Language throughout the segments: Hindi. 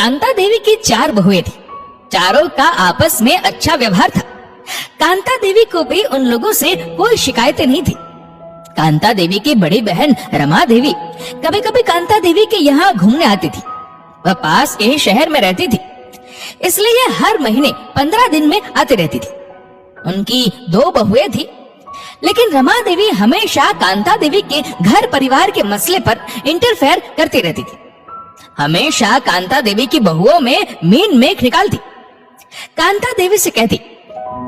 कांता देवी की 4 बहुएं थी। चारों का आपस में अच्छा व्यवहार था। कांता देवी को भी उन लोगों से कोई शिकायतें नहीं थी। कांता देवी की बड़ी बहन रमा देवी कभी कभी कांता देवी के यहाँ घूमने आती थी। वह पास के ही शहर में रहती थी, इसलिए हर महीने 15 दिन में आती रहती थी। उनकी 2 बहुएं थी, लेकिन रमा देवी हमेशा कांता देवी के घर परिवार के मसले पर इंटरफेयर करती रहती थी। हमेशा कांता देवी की बहुओं में मीन मेख निकालती। कांता देवी से कहती,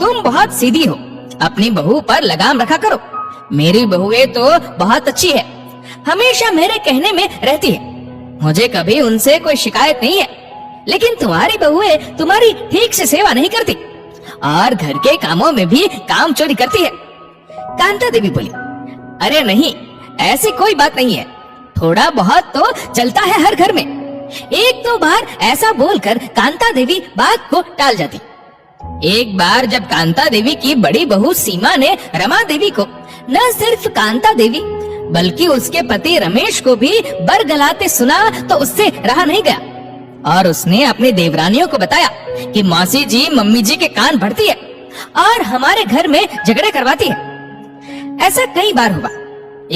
तुम बहुत सीधी हो, अपनी बहू पर लगाम रखा करो। मेरी बहुएं तो बहुत अच्छी है, हमेशा मेरे कहने में रहती है, मुझे कभी उनसे कोई शिकायत नहीं है। लेकिन तुम्हारी बहुएं तुम्हारी ठीक से सेवा नहीं करती और घर के कामों में भी काम चोरी करती है। कांता देवी बोली, अरे नहीं, ऐसी कोई बात नहीं है, थोड़ा बहुत तो चलता है हर घर में। 1-2 बार ऐसा बोलकर कांता देवी बात को टाल जाती। एक बार जब कांता देवी की बड़ी बहू सीमा ने रमा देवी को न सिर्फ कांता देवी बल्कि उसके पति रमेश को भी बरगलाते सुना तो उससे रहा नहीं गया और उसने अपनी देवरानियों को बताया कि मौसी जी मम्मी जी के कान भरती है और हमारे घर में झगड़े करवाती है। ऐसा कई बार हुआ।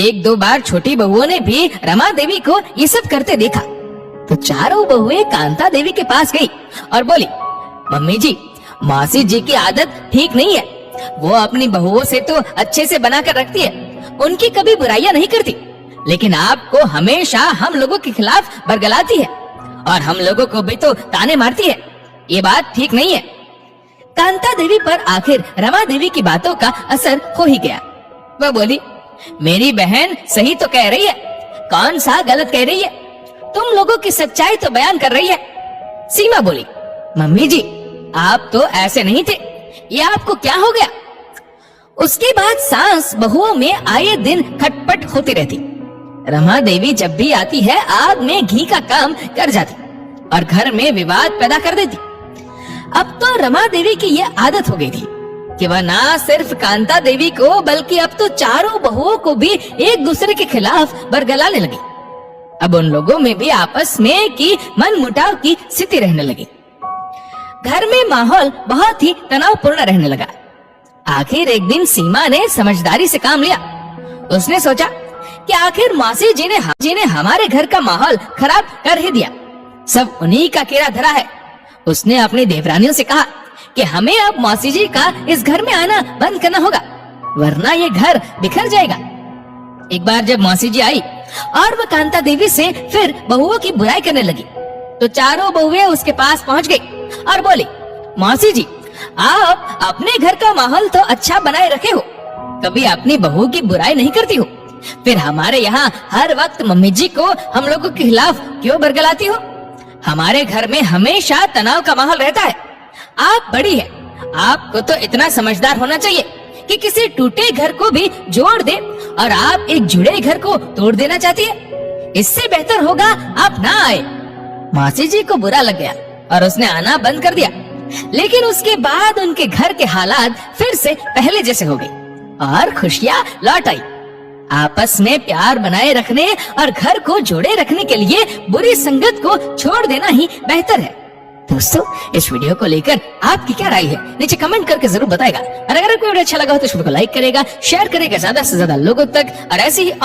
1-2 बार छोटी बहुओं ने भी रमा देवी को ये सब करते देखा तो चारों बहुएं कांता देवी के पास गई और बोली, मम्मी जी, मौसी जी की आदत ठीक नहीं है, वो अपनी बहुओं से तो अच्छे से बनाकर रखती है, उनकी कभी बुराइयां नहीं करती, लेकिन आपको हमेशा हम लोगों के खिलाफ बरगलाती है और हम लोगों को भी तो ताने मारती है, ये बात ठीक नहीं है। कांता देवी पर आखिर रमा देवी की बातों का असर हो ही गया। वह बोली, मेरी बहन सही तो कह रही है, कौन सा गलत कह रही है, तुम लोगों की सच्चाई तो बयान कर रही है। सीमा बोली, मम्मी जी, आप तो ऐसे नहीं थे, ये आपको क्या हो गया। उसके बाद सास बहुओं में आए दिन खटपट होती रहती। रमा देवी जब भी आती है आग में घी का काम कर जाती और घर में विवाद पैदा कर देती। अब तो रमा देवी की ये आदत हो गई थी कि वह ना सिर्फ कांता देवी को बल्कि अब तो चारों बहुओं को भी एक दूसरे के खिलाफ बरगलाने लगी। अब उन लोगों में भी आपस में की मनमुटाव की स्थिति रहने लगी। घर में माहौल बहुत ही तनावपूर्ण रहने लगा। आखिर एक दिन सीमा ने समझदारी से काम लिया। उसने सोचा कि आखिर मौसी जी ने हमारे घर का माहौल खराब कर ही दिया, सब उन्हीं का कीड़ा धरा है। उसने अपनी देवरानियों से कहा कि हमें अब मौसी जी का इस घर में आना बंद करना होगा, वरना ये घर बिखर जाएगा। एक बार जब मौसी जी आई और वह कांता देवी से फिर बहुओं की बुराई करने लगी तो चारों बहुएं उसके पास पहुंच गई और बोली, मौसी जी, आप अपने घर का माहौल तो अच्छा बनाए रखे हो, कभी अपनी बहू की बुराई नहीं करती हो, फिर हमारे यहाँ हर वक्त मम्मी जी को हम लोगों के खिलाफ क्यों बरगलाती हो। हमारे घर में हमेशा तनाव का माहौल रहता है। आप बड़ी है, आपको तो इतना समझदार होना चाहिए कि किसी टूटे घर को भी जोड़ दे और आप एक जुड़े घर को तोड़ देना चाहती है। इससे बेहतर होगा आप ना आए। मौसी जी को बुरा लग गया और उसने आना बंद कर दिया, लेकिन उसके बाद उनके घर के हालात फिर से पहले जैसे हो गए और खुशियाँ लौट आई। आपस में प्यार बनाए रखने और घर को जोड़े रखने के लिए बुरी संगत को छोड़ देना ही बेहतर है। दोस्तों, इस वीडियो को लेकर आपकी क्या राय है नीचे कमेंट करके जरूर बताएगा। और अगर आपको वीडियो अच्छा लगा हो तो इस वीडियो को लाइक करेगा, शेयर करेगा ज्यादा से ज्यादा लोगों तक और ऐसे ही